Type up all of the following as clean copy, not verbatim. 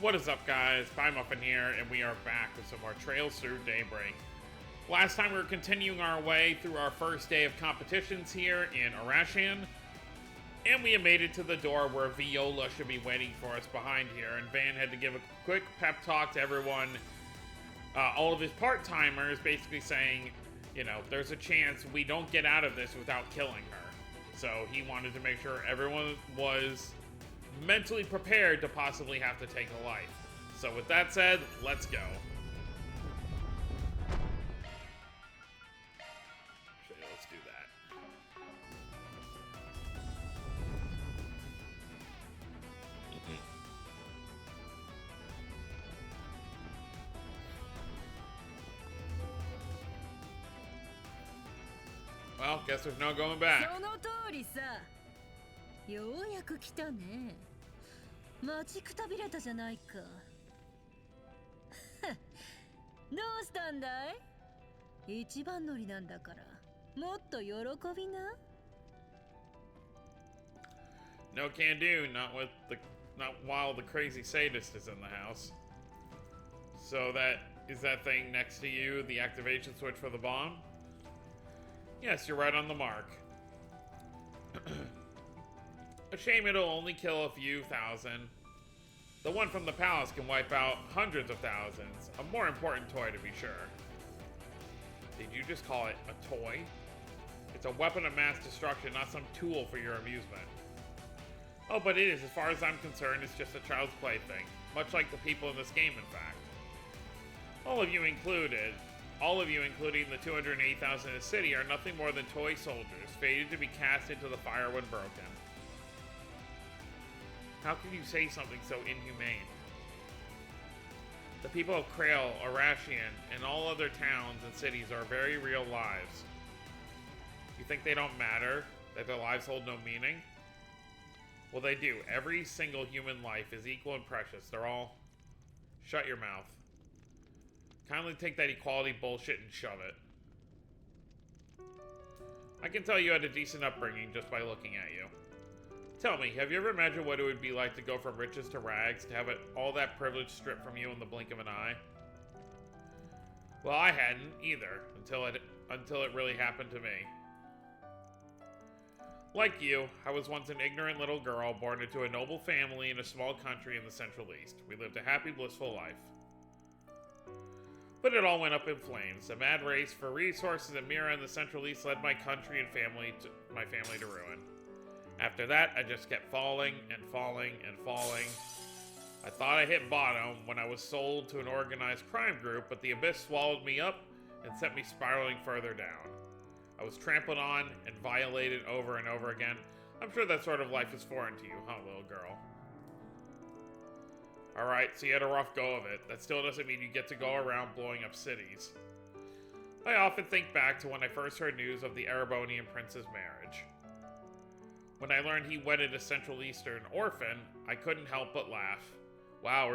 What is up, guys? Muffin here, and we are back with some more Trails Through Daybreak. Last time we were continuing our way through our first day of competitions here in Arashian, and we had made it to the door where Viola should be waiting for us behind here, and Van had to give a quick pep talk to everyone, all of his part-timers, basically saying, you know, there's a chance we don't get out of this without killing her. So he wanted to make sure everyone was mentally prepared to possibly have to take a life. So with that said, let's go. Actually, let's do that. Well, guess there's no going back. その通りさ。ようやく来たね。待ちくたびれたじゃないか。どうしたんだい？一番乗りなんだから、もっと喜びな。No can do, not while the crazy sadist is in the house. So is that thing next to you the activation switch for the bomb? Yes, you're right on the mark. A shame it'll only kill a few thousand. The one from the palace can wipe out hundreds of thousands. A more important toy, to be sure. Did you just call it a toy? It's a weapon of mass destruction, not some tool for your amusement. Oh, but it is. As far as I'm concerned, it's just a child's plaything. Much like the people in this game, in fact. All of you, including the 280,000 in the city, are nothing more than toy soldiers, fated to be cast into the fire when broken. How can you say something so inhumane? The people of Krail, Arashian, and all other towns and cities are very real lives. You think they don't matter? That their lives hold no meaning? Well, they do. Every single human life is equal and precious. They're all... Shut your mouth. Kindly take that equality bullshit and shove it. I can tell you had a decent upbringing just by looking at you. Tell me, have you ever imagined what it would be like to go from riches to rags, to have all that privilege stripped from you in the blink of an eye? Well, I hadn't either, until it really happened to me. Like you, I was once an ignorant little girl born into a noble family in a small country in the Central East. We lived a happy, blissful life. But it all went up in flames. A mad race for resources in Mira and the Central East led my country and my family to ruin. After that, I just kept falling and falling and falling. I thought I hit bottom when I was sold to an organized crime group, but the abyss swallowed me up and sent me spiraling further down. I was trampled on and violated over and over again. I'm sure that sort of life is foreign to you, huh, little girl? Alright, so you had a rough go of it. That still doesn't mean you get to go around blowing up cities. I often think back to when I first heard news of the Erebonian prince's marriage. When I learned he wedded a Central Eastern orphan, I couldn't help but laugh. Wow,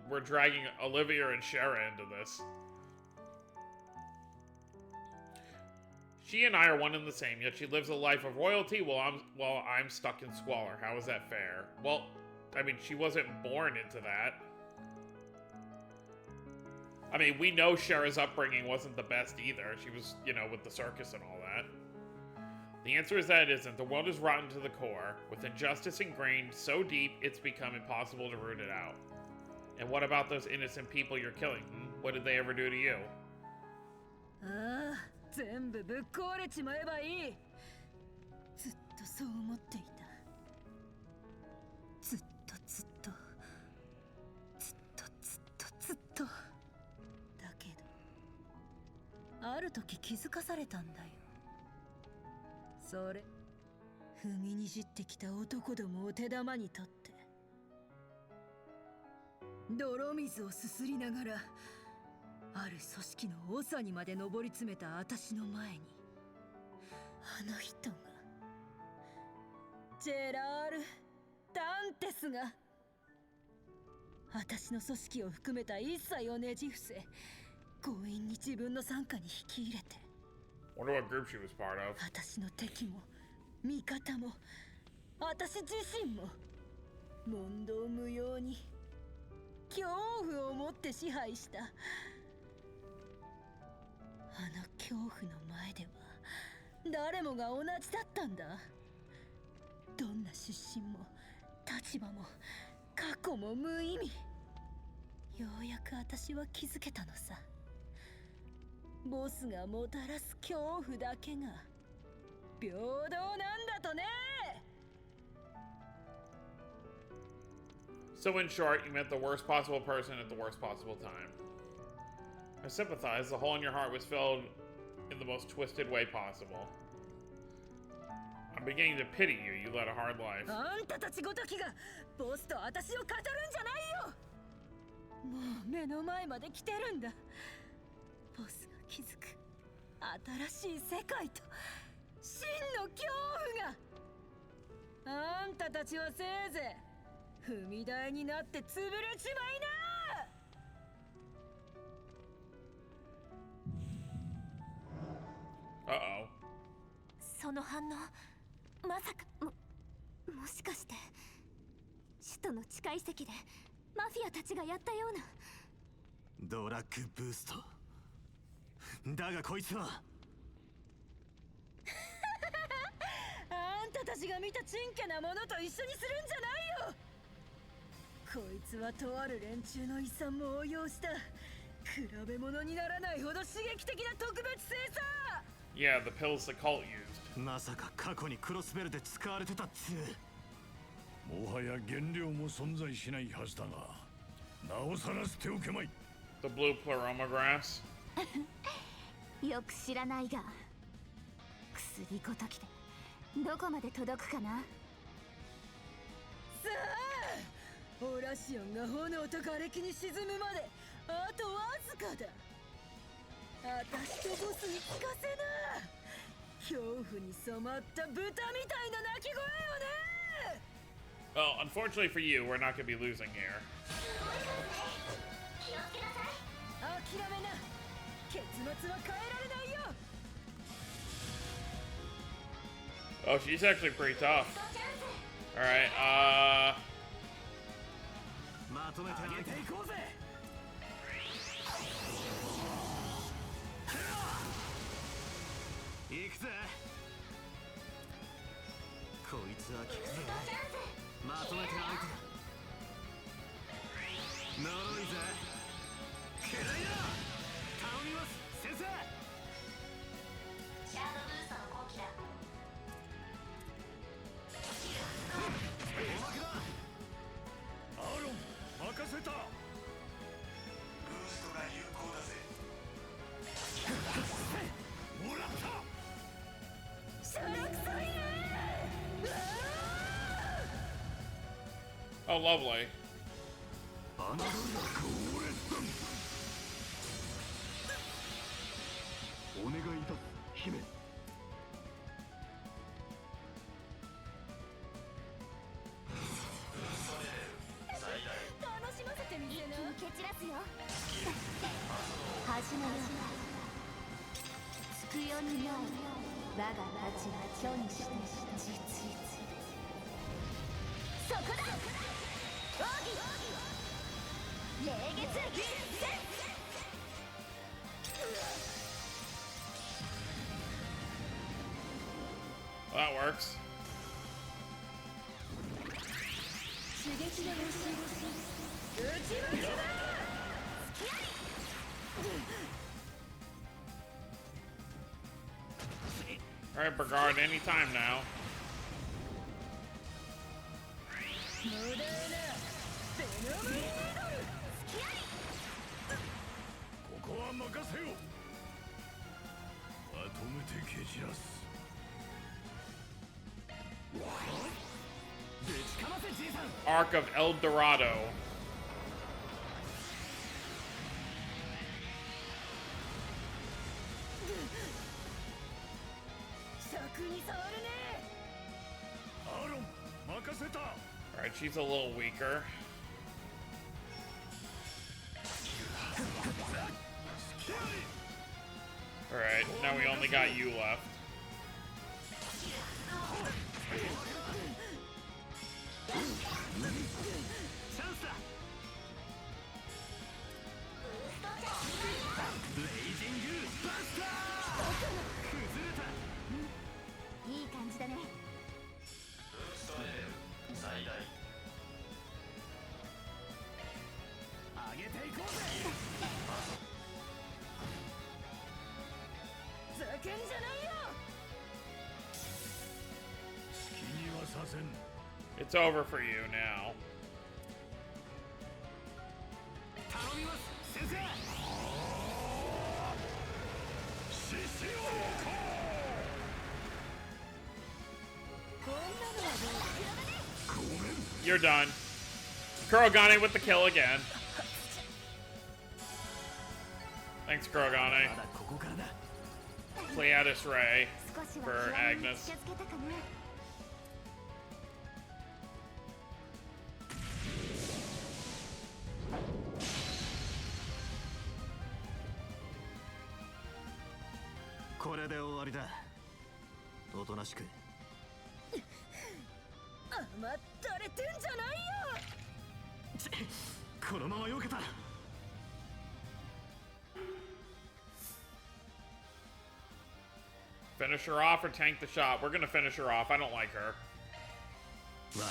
we're dragging Olivia and Shara into this. She and I are one and the same, yet she lives a life of royalty while I'm stuck in squalor. How is that fair? Well, I mean, she wasn't born into that. I mean, we know Shara's upbringing wasn't the best either. She was, you know, with the circus and all that. The answer is that it isn't. The world is rotten to the core, with injustice ingrained so deep it's become impossible to root it out. And what about those innocent people you're killing? What did they ever do to you? ああ、全部ぶっ壊れちまえばいい。ずっとそう思っていた。ずっとずっとずっとずっとずっと。だけど、ある時気づかされたんだよ。それ、踏みにじってきた男どもを手玉に取って、泥水をすすりながら、ある組織の長にまで上り詰めた私の前に、あの人が、ジェラール・ダンテスが、私の組織を含めた一切をねじ伏せ、強引に自分の傘下に引き入れて。Wonder what group she was part of. 私の敵も味方も私自身も問答無用に恐怖をもって支配した。あの恐怖の前では誰もが同じだったんだ。どんな出身も立場も過去も無意味。ようやく私は気づけたのさ。ボスがもたらす恐怖だけが平等なんだとね。So in short, you met the worst possible person at the worst possible time. I sympathize. The hole in your heart was filled in the most twisted way possible. I'm beginning to pity you. You led a hard life. あんたたちごときがボスと私を語るんじゃないよ。もう目の前まで来てるんだ。ボスが気づく新しい世界と真の恐怖が。あんたたちはせいぜい踏み台になって潰れちまいな。Uh-oh. その反応、まさかもしかして首都の地下遺跡でマフィアたちがやったような。ドラッグブーストだがこいつはあんたたちが見たちんけなものと一緒にするんじゃないよ。こいつはとある連中の遺産も応用した比べ物にならないほど刺激的な特別性さ。Yeah, the pills the cult used. まさか過去にクロスベルで使われてたっつう。もはや原料も存在しないはずだが、なおさら捨ておけまい。 The blue pleroma grass. よく知らないが、薬ごときでどこまで届くかな。さあ、オラシオンが炎と瓦礫に沈むまであとわずかだ。私とボスに聞かせな。恐怖に染まった豚みたいな鳴き声をね。Well, unfortunately for you, we're not going to be losing here. 諦めな。結末は変えられないよ。Oh, she's actually pretty tough. Alright, まとめてあげていこうぜ。行くぜ。こいつは効くぜ。まとめて相手だ。呪いぜ。くらいだ。頼みます先生。シャードブーストの後期だ。おまけだ。アーロン、任せた。ブーストが有効だぜ。もらった。しゃらくさいね。oh, lovely. あのドルがこれだ。お願いだ姫。楽しませてみ一てな。気に蹴散らすよ。始めようか。つくよにない我がたちが虚にして実一。そこだ。奥義霊月戦。Well, that works. 刺激が欲しい。打ち負けだ。 Alright, Brigard, anytime now. 無駄なベノムニードル。ここは任せよ。まとめて蹴散らす。 Arc of El Dorado. 尺に触るね。アーロン、任せた。 Alright, she's a little weaker. Alright, now we only got you left. ざけんじゃないよ。好きにはさせん。 It's over for you now. 頼みます先生。獅子王か。 こんなのはどう？ You're done. Kurogane with the kill again. Thanks, ま Kurogane. だここからだ。 Pleiades Ray 少しは for 気合に Agnes. 近づけたかな。これで終わりだ。おとなしく。甘ったれてんじゃないよ。このまま避けた。 Finish her off or tank the shot. We're gonna finish her off. I don't like her. 悪いな。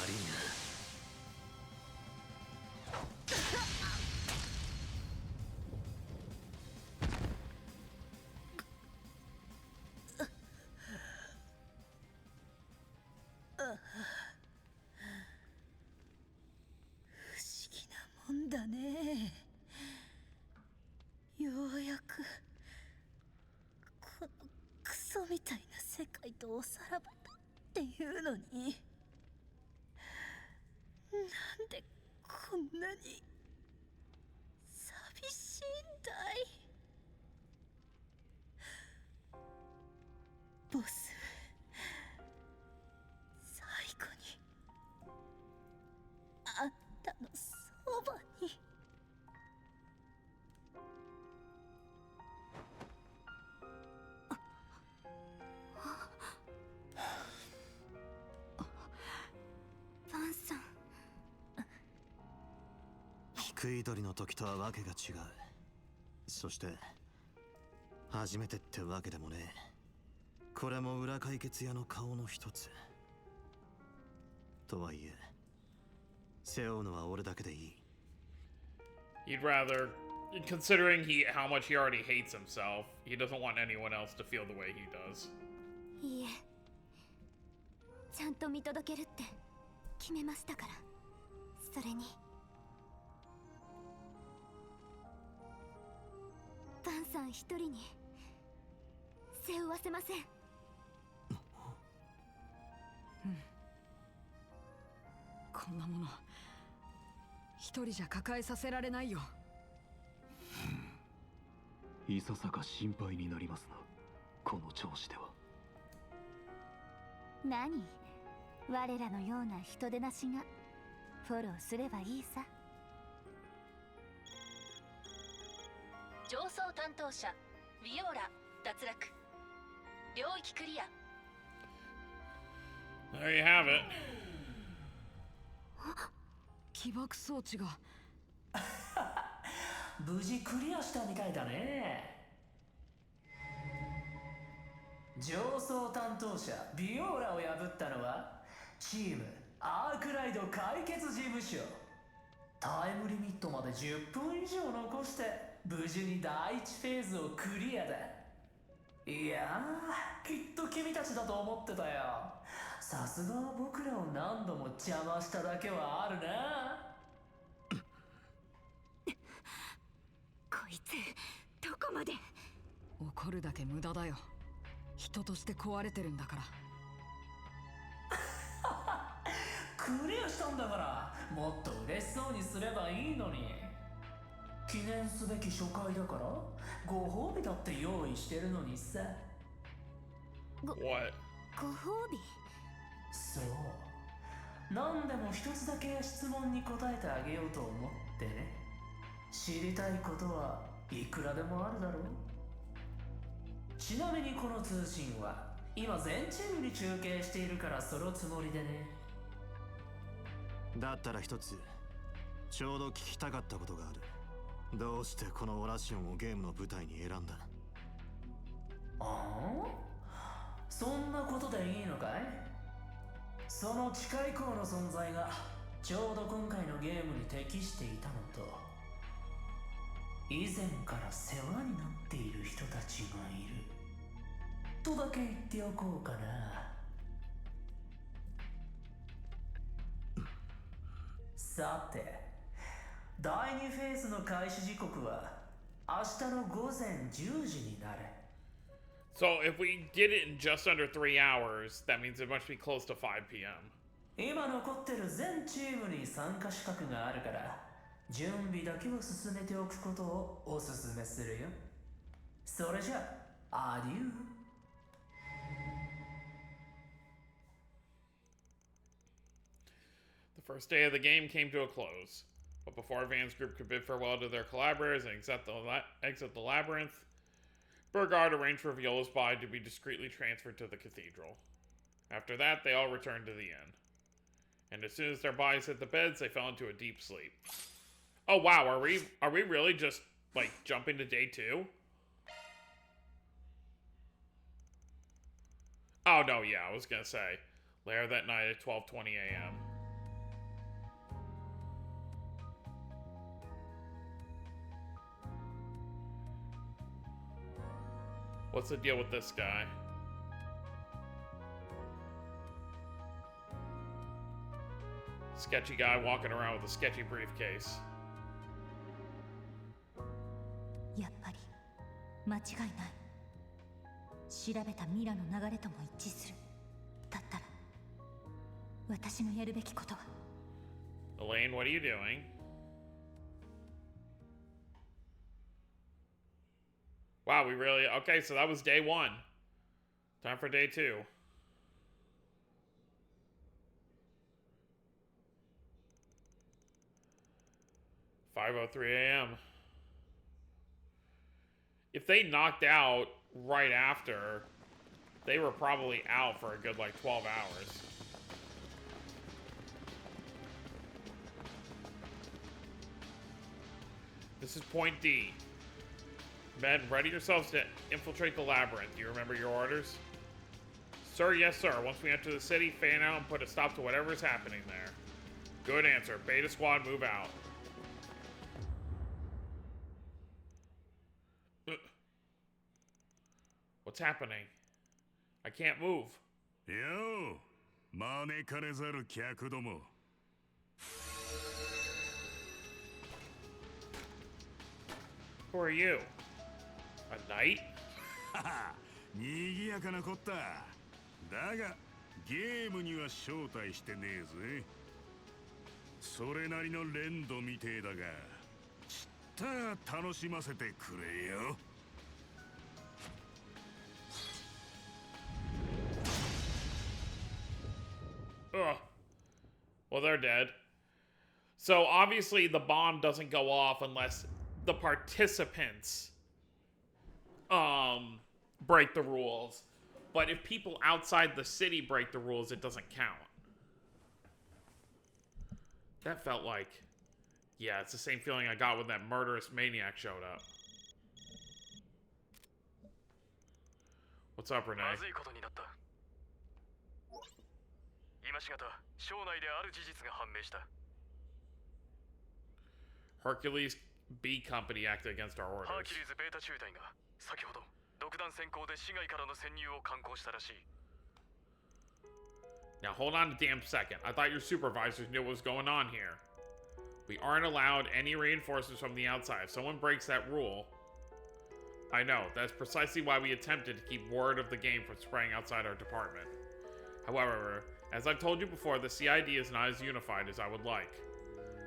不思議なもんだね。ようやくこのクソみたいな世界とおさらばだっていうのに、なんでこんなに寂しいんだい。ボス、最後にあんたのそばに。バンさん、低い鳥の時とはわけが違う。そして初めてってわけでもねえ。これも裏解決屋の顔の一つ。とはいえ背負うのは俺だけでいい。 He'd rather, considering how much he already hates himself, he doesn't want anyone else to feel the way he does. いいえ、ちゃんと見届けるって決めましたから。それにバンさん一人に背負わせません。こんなもの一人じゃ抱えさせられないよ。いささか心配になりますな、この調子では。何、我らのような人でなしがフォローすればいいさ。上層担当者ビオラ脱落、領域クリア。 There you have it. 起爆装置が。無事クリアしたみたいだね。上層担当者ビオラを破ったのはチームアークライド解決事務所。タイムリミットまで10分以上残して無事に第1フェーズをクリアだ。いやー、きっと君たちだと思ってたよ。さすが僕らを何度も邪魔しただけはあるな。こいつどこまで。怒るだけ無駄だよ。人として壊れてるんだから。クリアしたんだからもっと嬉しそうにすればいいのに。記念すべき初回だからご褒美だって用意してるのにさ。 What? ご褒美。そう、何でも一つだけ質問に答えてあげようと思ってね。知りたいことはいくらでもあるだろう。ちなみにこの通信は今全チームに中継しているからそのつもりでね。だったら一つちょうど聞きたかったことがある。どうしてこのオラシオンをゲームの舞台に選んだ？ああ、そんなことでいいのかい？その地下移行の存在がちょうど今回のゲームに適していたのと、以前から世話になっている人たちがいるとだけ言っておこうかな。さて、第2フェーズの開始時刻は明日の午前10時になる。So if we get it in just under 3 hours, that means it must be close to 5 p.m. 今残ってる全チームに参加資格があるから準備だけを進めておくことをおすすめするよ。それじゃアデュー。The first day of the game came to a close, but before Van's group could bid farewell to their collaborators and exit the labyrinth, Burgard arranged for Viola's body to be discreetly transferred to the cathedral. After that, they all returned to the inn. And as soon as their bodies hit the beds, they fell into a deep sleep. Oh wow, are we really just, like, jumping to day 2? Oh no, yeah, I was gonna say. Later that night at 12:20 a.m. What's the deal with this guy? Sketchy guy walking around with a sketchy briefcase. やっぱり間違いない。調べたミラの流れとも一致する。だったら私のやるべきことは。 Elaine, what are you doing? Wow, we really... Okay, so that was day 1. Time for day 2. "5:03 a.m. If they knocked out right after, they were probably out for a good, like, 12 hours. This is point D. Men, ready yourselves to infiltrate the labyrinth. Do you remember your orders? Sir, yes, sir. Once we enter the city, fan out and put a stop to whatever is happening there. Good answer. Beta squad, move out. What's happening? I can't move. Yo, 招かれざる客ども。Who are you? A knight? はは、賑やかなこった。だが、ゲームには招待してねえぜ。それなりの連動みてえだが、ちった楽しませてくれよ。Ugh. Well, they're dead. So obviously the bomb doesn't go off unless the participants break the rules. But if people outside the city break the rules, it doesn't count. That felt like... Yeah, it's the same feeling I got when that murderous maniac showed up. What's up, Renee? Hercules B Company acted against our orders. Now hold on a damn second. I thought your supervisors knew what was going on here. We aren't allowed any reinforcements from the outside. If someone breaks that rule... I know, that's precisely why we attempted to keep word of the game from spreading outside our department. However, as I've told you before, the CID is not as unified as I would like.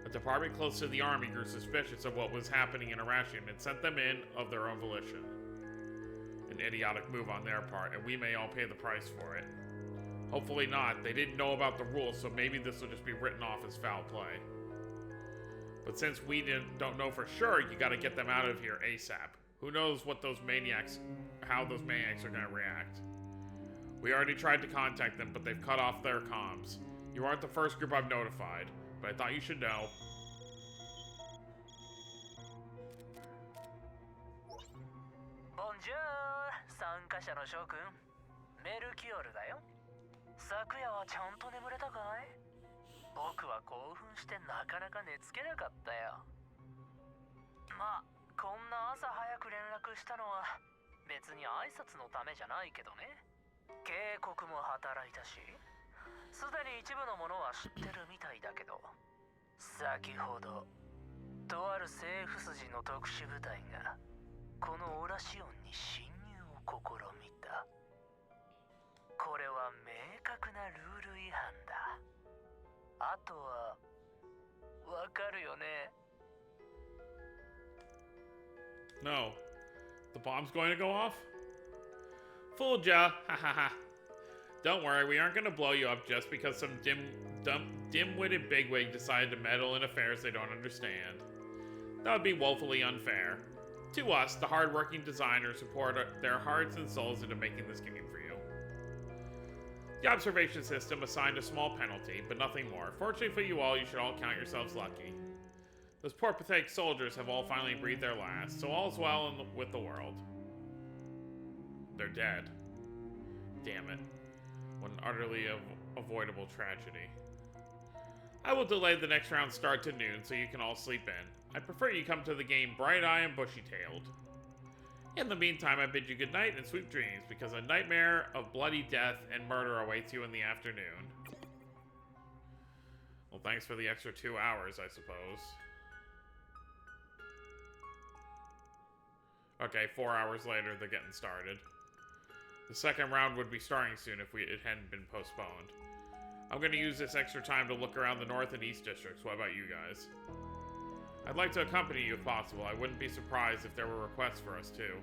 A department close to the army grew suspicious of what was happening in Arashian and sent them in of their own volition. An idiotic move on their part, and we may all pay the price for it. Hopefully not. They didn't know about the rules, so maybe this will just be written off as foul play. But since we don't know for sure, you gotta get them out of here ASAP. Who knows what those maniacs, how those maniacs are gonna react. We already tried to contact them, but they've cut off their comms. You aren't the first group I've notified, but I thought you should know. Bonjour, 参加者の諸君。メルキオルだよ。昨夜はちゃんと眠れたかい？僕は興奮してなかなか寝つけなかったよ。まあ、こんな朝早く連絡したのは別に挨拶のためじゃないけどね。警告も働いたし、すでに一部のものは知ってるみたいだけど、先ほどとある政府筋の特殊部隊がこのオラシオンに侵入を試みた。これは明確なルール違反だ。あとはわかるよね。 No. The bomb's going to go off? Fooled ya. Ha ha ha. Don't worry, we aren't going to blow you up just because some dim-witted bigwig decided to meddle in affairs they don't understand. That would be woefully unfair. To us, the hard-working designers who poured their hearts and souls into making this game for you. The observation system assigned a small penalty, but nothing more. Fortunately for you all, you should all count yourselves lucky. Those poor pathetic soldiers have all finally breathed their last, so all's well with the world. They're dead. Damn it. What an utterly avoidable tragedy. I will delay the next round's start to noon so you can all sleep in. I prefer you come to the game bright-eyed and bushy-tailed. In the meantime, I bid you good night and sweet dreams, because a nightmare of bloody death and murder awaits you in the afternoon. Well, thanks for the extra 2 hours, I suppose. Okay, 4 hours later, they're getting started. The second round would be starting soon if it hadn't been postponed. I'm going to use this extra time to look around the North and East districts. What about you guys? I'd like to accompany you if possible. I wouldn't be surprised if there were requests for us too.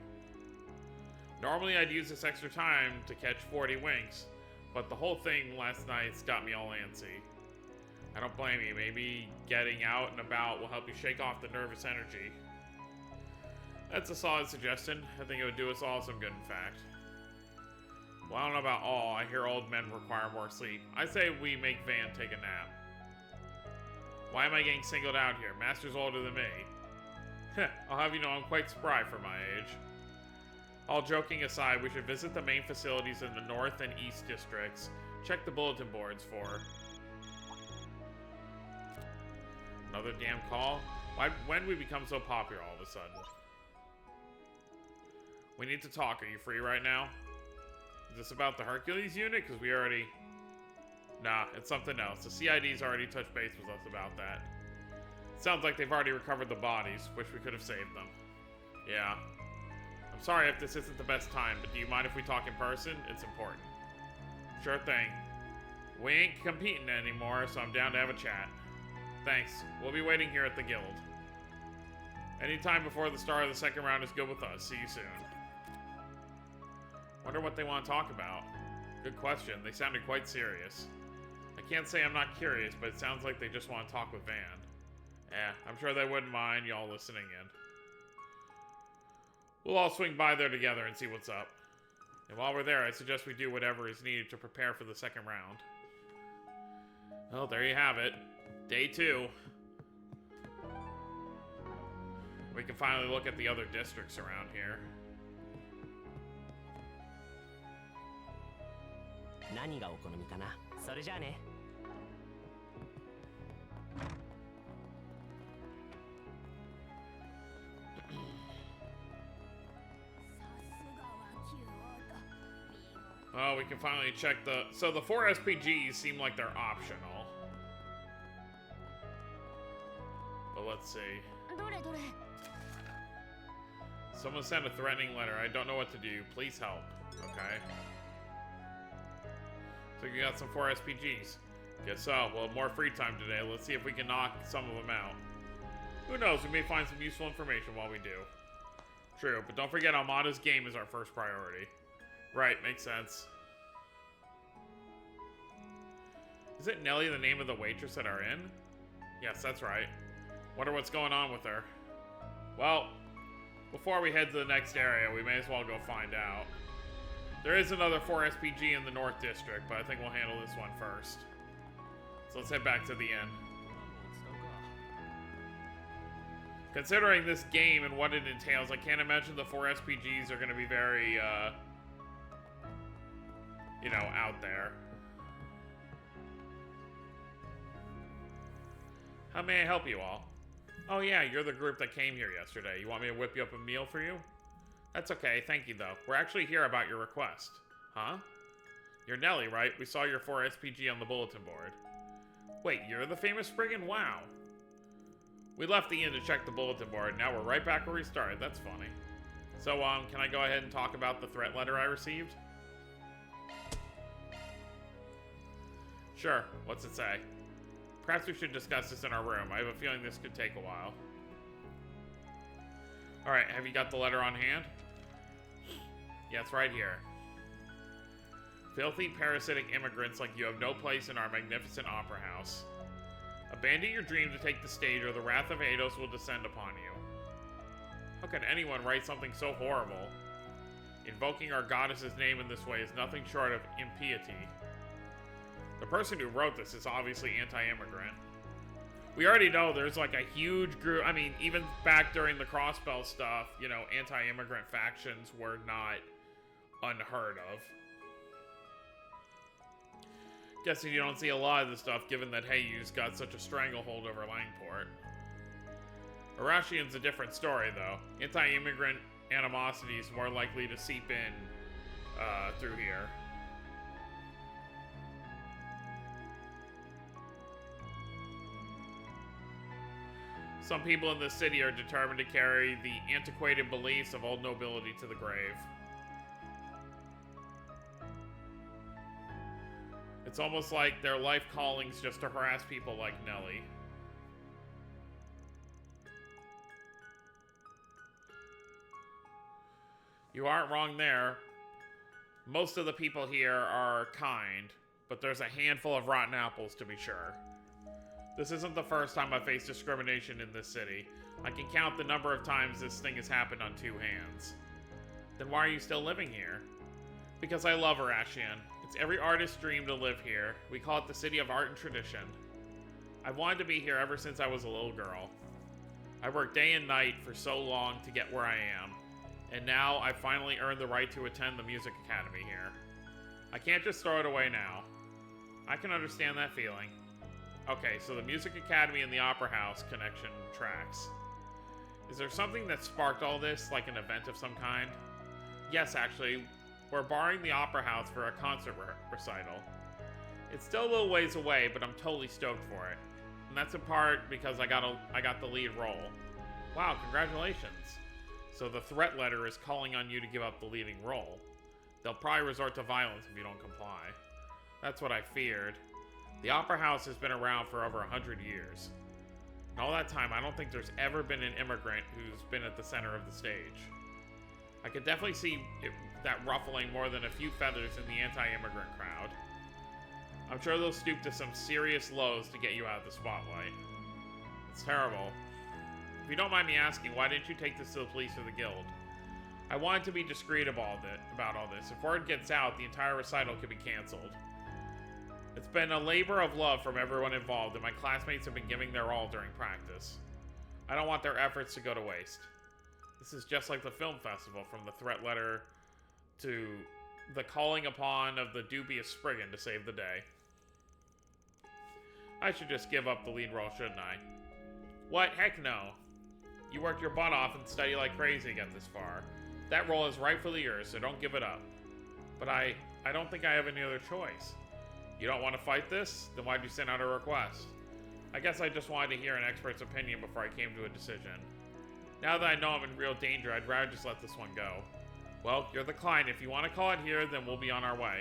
Normally I'd use this extra time to catch 40 winks, but the whole thing last night's got me all antsy. I don't blame you. Maybe getting out and about will help you shake off the nervous energy. That's a solid suggestion. I think it would do us all some good, in fact. Well, I don't know about all. I hear old men require more sleep. I say we make Van take a nap. Why am I getting singled out here? Master's older than me. I'll have you know I'm quite spry for my age. All joking aside, we should visit the main facilities in the North and East districts. Check the bulletin boards for... Another damn call? When we become so popular all of a sudden? We need to talk. Are you free right now? Is this about the Hercules unit? Because we already... Nah, it's something else. The CID's already touched base with us about that. Sounds like they've already recovered the bodies. Wish we could have saved them. Yeah. I'm sorry if this isn't the best time, but do you mind if we talk in person? It's important. Sure thing. We ain't competing anymore, so I'm down to have a chat. Thanks. We'll be waiting here at the guild. Anytime before the start of the second round is good with us. See you soon. Wonder what they want to talk about. Good question. They sounded quite serious. I can't say I'm not curious, but it sounds like they just want to talk with Van. I'm sure they wouldn't mind y'all listening in. We'll all swing by there together and see what's up. And while we're there, I suggest we do whatever is needed to prepare for the second round. Well, there you have it. Day 2. We can finally look at the other districts around here. 何がお好みかな。それじゃあね。Oh, we can finally check the... So the 4 SPGs seem like they're optional. But let's see. Someone sent a threatening letter. I don't know what to do. Please help. Okay. So you got some 4 SPGs. Guess so. We'll have more free time today. Let's see if we can knock some of them out. Who knows? We may find some useful information while we do. True, but don't forget Almada's game is our first priority. Right, makes sense. Is it Nellie the name of the waitress at our inn? Yes, that's right. Wonder what's going on with her. Well, before we head to the next area, we may as well go find out. There is another 4 SPG in the North District, but I think we'll handle this one first. So let's head back to the inn. Considering this game and what it entails, I can't imagine the 4 SPGs are going to be very, you know, out there. How may I help you all? Oh yeah, you're the group that came here yesterday. You want me to whip you up a meal for you? That's okay, thank you though. We're actually here about your request. Huh? You're Nelly, right? We saw your 4 SPG on the bulletin board. Wait, you're the famous Spriggan? Wow. We left the inn to check the bulletin board. Now we're right back where we started. That's funny. So, can I go ahead and talk about the threat letter I received? Sure. What's it say? Perhaps we should discuss this in our room. I have a feeling this could take a while. Alright, have you got the letter on hand? Yeah, it's right here. Filthy, parasitic immigrants like you have no place in our magnificent opera house. Abandon your dream to take the stage or the wrath of Eidos will descend upon you. How could anyone write something so horrible? Invoking our goddess's name in this way is nothing short of impiety. The person who wrote this is obviously anti-immigrant. We already know there's like a huge group, I mean, even back during the Crossbell stuff, you know, anti-immigrant factions were not unheard of. Guessing you don't see a lot of this stuff, given that Heiyu's got such a stranglehold over Langport. Arashian's a different story, though. Anti-immigrant animosity is more likely to seep in through here. Some people in this city are determined to carry the antiquated beliefs of old nobility to the grave. It's almost like their life calling's just to harass people like Nelly. You aren't wrong there. Most of the people here are kind, but there's a handful of rotten apples to be sure. This isn't the first time I've faced discrimination in this city. I can count the number of times this thing has happened on 2 hands. Then why are you still living here? Because I love Arashian. It's every artist's dream to live here. We call it the city of art and tradition. I've wanted to be here ever since I was a little girl. I worked day and night for so long to get where I am, and now I've finally earned the right to attend the music academy here. I can't just throw it away now. I can understand that feeling. Okay, so the music academy and the opera house connection tracks. Is there something that sparked all this, like an event of some kind? Yes, actually. We're borrowing the opera house for a concert recital. It's still a little ways away, but I'm totally stoked for it. And that's in part because I got the lead role. Wow, congratulations. So the threat letter is calling on you to give up the leading role. They'll probably resort to violence if you don't comply. That's what I feared. The opera house has been around for over 100 years. In all that time, I don't think there's ever been an immigrant who's been at the center of the stage. I could definitely see that ruffling more than a few feathers in the anti-immigrant crowd. I'm sure they'll stoop to some serious lows to get you out of the spotlight. It's terrible. If you don't mind me asking, why didn't you take this to the police or the guild? I wanted to be discreet about all this. If word gets out, the entire recital could be canceled. It's been a labor of love from everyone involved, and my classmates have been giving their all during practice. I don't want their efforts to go to waste. This is just like the film festival, from the threat letter to the calling upon of the dubious Spriggan to save the day. I should just give up the lead role, shouldn't I? What? Heck no. You worked your butt off and studied like crazy to get this far. That role is rightfully yours, so don't give it up. But I don't think I have any other choice. You don't want to fight this? Then why'd you send out a request? I guess I just wanted to hear an expert's opinion before I came to a decision. Now that I know I'm in real danger, I'd rather just let this one go. Well, you're the client. If you want to call it here, then we'll be on our way.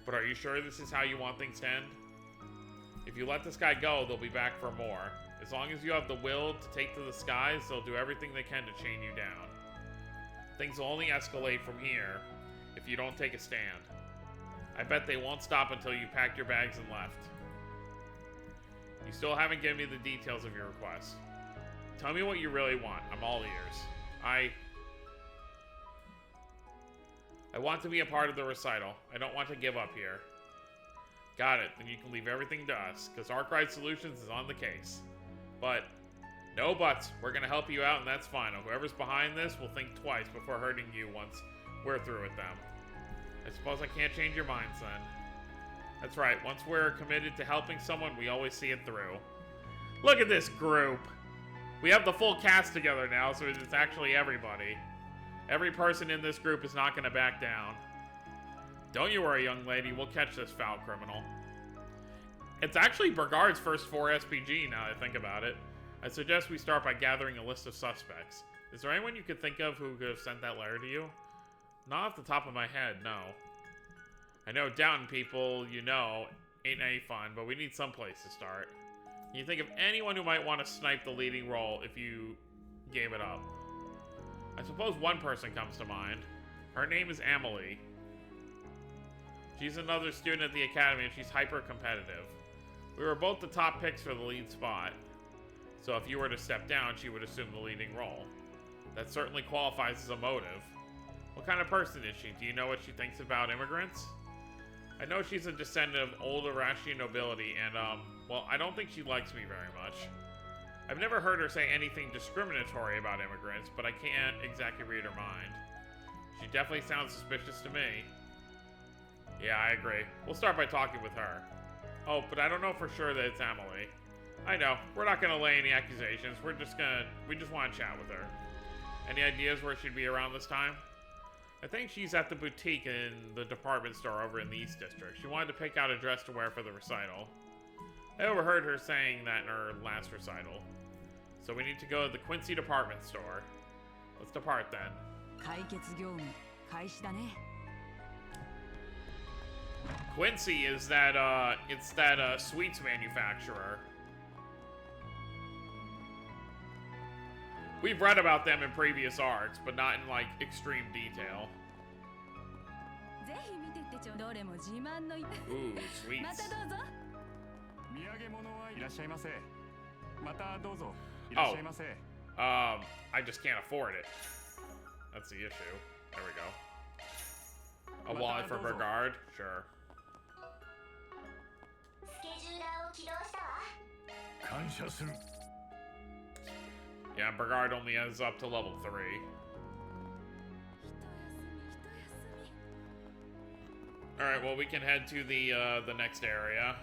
But are you sure this is how you want things to end? If you let this guy go, they'll be back for more. As long as you have the will to take to the skies, they'll do everything they can to chain you down. Things will only escalate from here if you don't take a stand. I bet they won't stop until you packed your bags and left. You still haven't given me the details of your request. Tell me what you really want. I'm all ears. I want to be a part of the recital. I don't want to give up here. Got it. Then you can leave everything to us, because Arkwright Solutions is on the case. But, no buts. We're going to help you out, and that's final. Whoever's behind this will think twice before hurting you once we're through with them. I suppose I can't change your minds then. That's right. Once we're committed to helping someone, we always see it through. Look at this group. We have the full cast together now, so it's actually everybody. Every person in this group is not going to back down. Don't you worry, young lady. We'll catch this foul criminal. It's actually Burgard's first 4 SPG, now that I think about it. I suggest we start by gathering a list of suspects. Is there anyone you could think of who could have sent that letter to you? Not off the top of my head, no. I know doubting people, you know, ain't any fun, but we need some place to start. Can you think of anyone who might want to snipe the leading role if you gave it up? I suppose one person comes to mind. Her name is Amelie. She's another student at the academy and she's hyper-competitive. We were both the top picks for the lead spot. So if you were to step down, she would assume the leading role. That certainly qualifies as a motive. What kind of person is she? Do you know what she thinks about immigrants? I know she's a descendant of old Irashian nobility and, well, I don't think she likes me very much. I've never heard her say anything discriminatory about immigrants, but I can't exactly read her mind. She definitely sounds suspicious to me. Yeah, I agree. We'll start by talking with her. Oh, but I don't know for sure that it's Amelie. I know. We're not gonna lay any accusations. We just want to chat with her. Any ideas where she'd be around this time? I think she's at the boutique in the department store over in the East District. She wanted to pick out a dress to wear for the recital. I overheard her saying that in her last recital. So we need to go to the Quincy department store. Let's depart then. 解決業務開始だね。 Quincy is that, it's that, sweets manufacturer. We've read about them in previous arcs, but not in, like, extreme detail. ぜひ見てってちょうどれも自慢の Ooh, sweets. またどうぞ。土産物はいらっしゃいませ。またどうぞいらっしゃいませ。I just can't afford it. That's the issue. There we go. A wallet for Burgard? Sure. スケジューラーを起動したわ。感謝する。 Yeah, Burgard only ends up to level 3. Alright, well, we can head to the next area.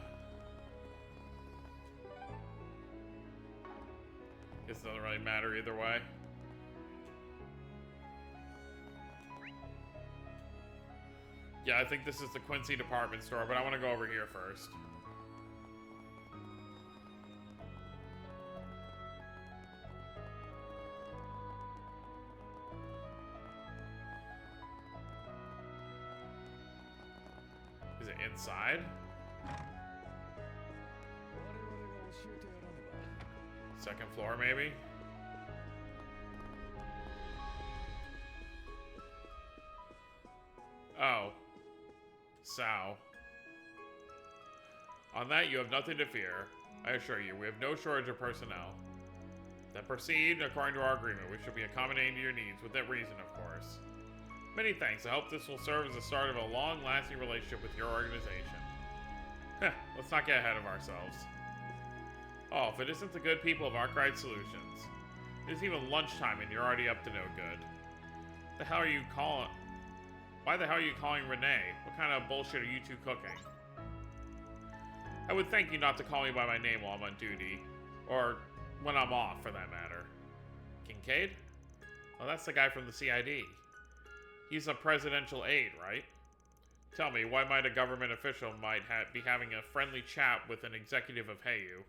Guess it doesn't really matter either way. Yeah, I think this is the Quincy department store, but I want to go over here first. Is it inside? Second floor, maybe? Oh. Sao. On that, you have nothing to fear. I assure you, we have no shortage of personnel. Then proceed according to our agreement. We should be accommodating to your needs, within reason, of course. Many thanks. I hope this will serve as the start of a long-lasting relationship with your organization. Heh, let's not get ahead of ourselves. Oh, if it isn't the good people of Arkwright Solutions. It is even lunchtime and you're already up to no good. The hell are you calling? Why the hell are you calling Renee? What kind of bullshit are you two cooking? I would thank you not to call me by my name while I'm on duty. Or when I'm off, for that matter. Kincaid? Well, that's the guy from the CID. He's a presidential aide, right? Tell me, why might a government official be having a friendly chat with an executive of Heyu?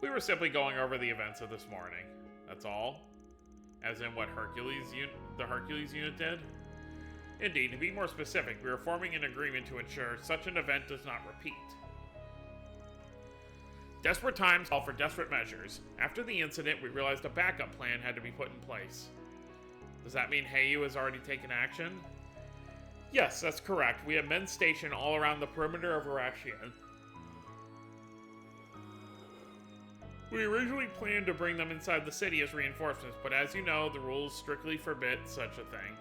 We were simply going over the events of this morning. That's all. As in what the Hercules unit did? Indeed, to be more specific, we are forming an agreement to ensure such an event does not repeat. Desperate times call for desperate measures. After the incident, we realized a backup plan had to be put in place. Does that mean Heyu has already taken action? Yes, that's correct. We have men stationed all around the perimeter of Irashian. We originally planned to bring them inside the city as reinforcements, but as you know, the rules strictly forbid such a thing.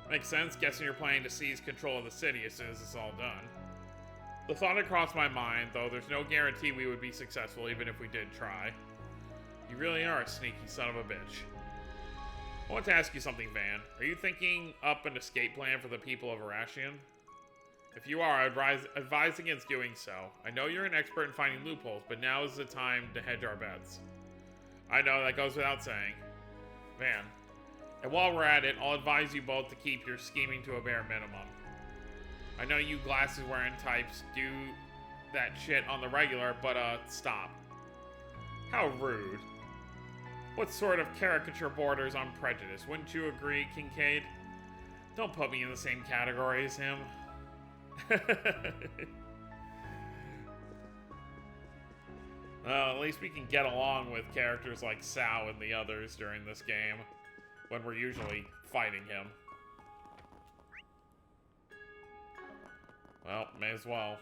Makes sense, guessing you're planning to seize control of the city as soon as it's all done. The thought had crossed my mind, though there's no guarantee we would be successful even if we did try. You really are a sneaky son of a bitch. I want to ask you something, Van. Are you thinking up an escape plan for the people of Irashian? If you are, I advise against doing so. I know you're an expert in finding loopholes, but now is the time to hedge our bets. I know, that goes without saying. Man. And while we're at it, I'll advise you both to keep your scheming to a bare minimum. I know you glasses-wearing types do that shit on the regular, but, stop. How rude. What sort of caricature borders on prejudice? Wouldn't you agree, Kincaid? Don't put me in the same category as him. Well, at least we can get along with characters like Sao and the others during this game, when we're usually fighting him. Well, may as well.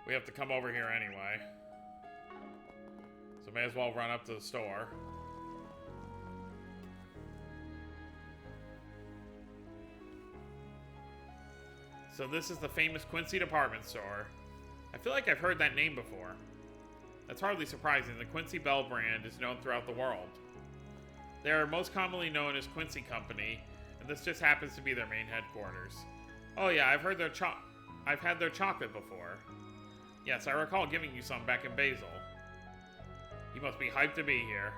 We have to come over here anyway. So may as well run up to the store. So this is the famous Quincy department store. I feel like I've heard that name before. That's hardly surprising. The Quincy Bell brand is known throughout the world. They are most commonly known as Quincy Company, and this just happens to be their main headquarters. Oh yeah, I've had their chocolate before. Yes, I recall giving you some back in Basel. You must be hyped to be here.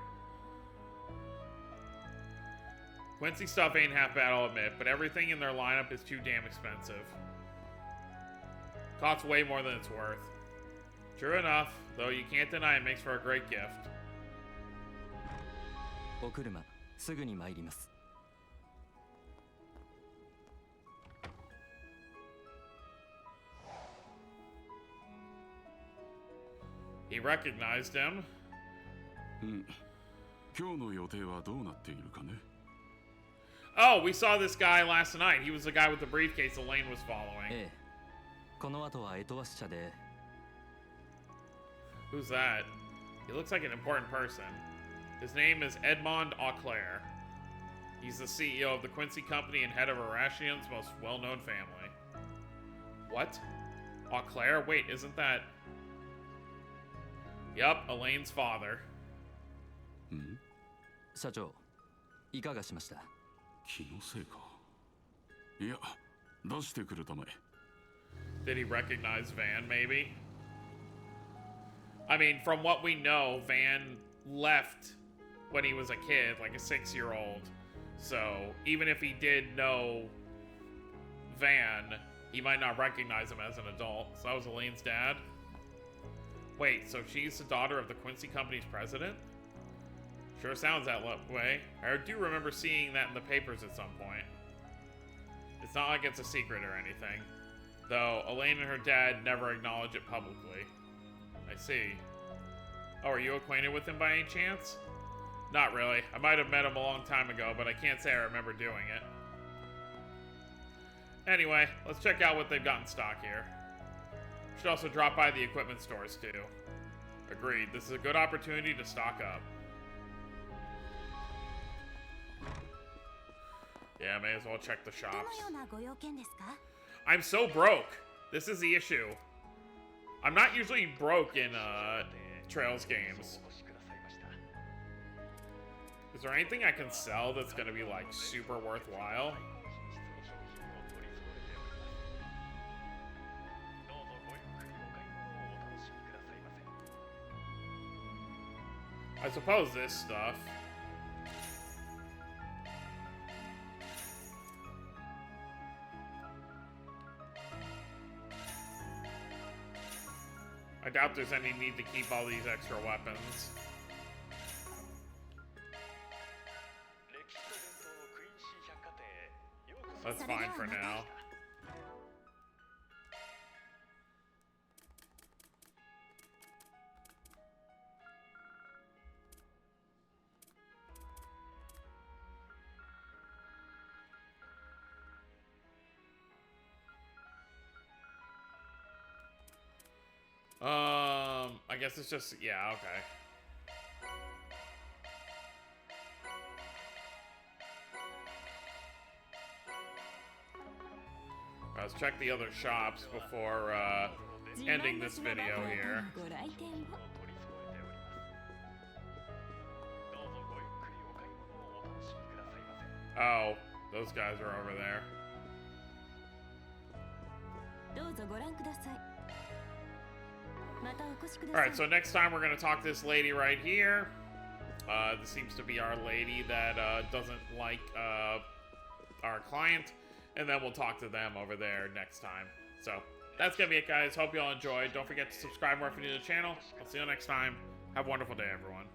Quincy stuff ain't half bad, I'll admit, but everything in their lineup is too damn expensive. Costs way more than it's worth. True enough, though you can't deny it makes for a great gift. お車すぐに参ります。 He recognized him. 今日の予定はどうなっているかね? Oh, we saw this guy last night. He was the guy with the briefcase Elaine was following. ええ。この後はエトワス社で。 Who's that? He looks like an important person. His name is Edmond Auclair. He's the CEO of the Quincy Company and head of Arashian's most well-known family. What? Auclair? Wait, isn't that... Yup, Elaine's father. 社長、いかがしました? 気のせいか。いや、出してくれたまえ。 Did he recognize Van, maybe? I mean, from what we know, Van left when he was a kid, like a 6-year-old. So, even if he did know Van, he might not recognize him as an adult. So that was Elaine's dad? Wait, so she's the daughter of the Quincy Company's president? Sure sounds that way. I do remember seeing that in the papers at some point. It's not like it's a secret or anything. Though, Elaine and her dad never acknowledge it publicly. I see. Oh, are you acquainted with him by any chance? Not really. I might have met him a long time ago, but I can't say I remember doing it. Anyway, let's check out what they've got in stock here. Should also drop by the equipment stores too. Agreed, this is a good opportunity to stock up. Yeah, may as well check the shops. I'm so broke. This is the issue. I'm not usually broke in Trails games. Is there anything I can sell that's gonna be like super worthwhile? I suppose this stuff. I doubt there's any need to keep all these extra weapons. That's fine for now. I guess it's just, yeah, okay. Let's check the other shops before ending this video here. Oh, those guys are over there. Alright, so next time we're going to talk to this lady right here. This seems to be our lady that doesn't like our client. And then we'll talk to them over there next time. So, that's going to be it, guys. Hope you all enjoyed. Don't forget to subscribe more if you're new to the channel. I'll see you next time. Have a wonderful day, everyone.